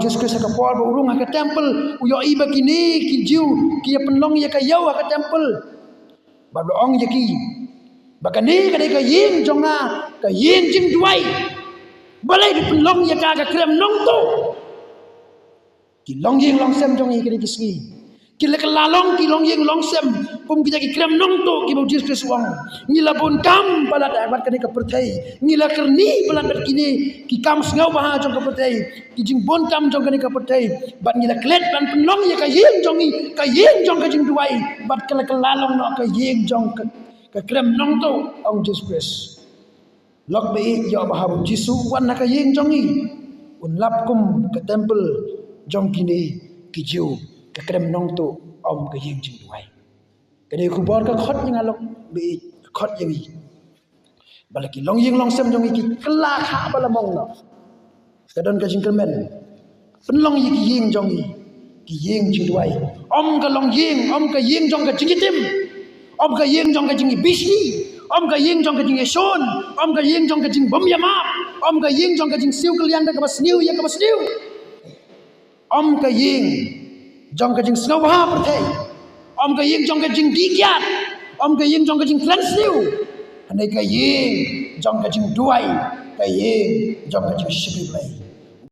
Jesus Christ ka por urung ka temple uyo iba kini ki jiu ki penlong ya ka yau ka temple ba ong ya ki ba ka ni ka ka yin jonga ka yin jing duai balai di penlong ya ka krem nong tu ki long yin long sem jong ki ki ski ki le ka lalong ki long yin long sem pum ki ki krem nong tu ki bo Jesus Christ wang ngila bon kam bala da bat ka ni ka pertai ngila kerni bala dat kini ki kam sngau ba jong ka pertai ki jing bon kam jong ka ni ka pertai bat ngila klet ban penlong ya ka yin jong ka yin jong ka jing duai bat ka lalong no ka yin jong ka krem nong tu ong Jesus Christ lok be yo ba ha jisu wan ka yin jong un lap kum ka temple jong kini ki jiu ka krem nong tu om ka yin jing duai cái này khu bor ka khot yang alok bị khot yang ni balaki long ying long sem jong ki kala kha bala mong no ka don ka jingkel men pen long yi ki ying jong ki ying chi duai om ka long ying om ka ying jong ka jingi tim om ka ying jong ka jingi bishni om ka ying jong ka jingi son om ka ying jong ka jing bom yama om ka ying jong ka jing siu kliang da ka bas niu ya ka bas niu om ka ying jong ka jing snow ha perthai om ka ying jong ka jing dikiat om ka ying jong ka jing transliu anai ka ying jong ka jing duai ka ying jong ka jing shibi play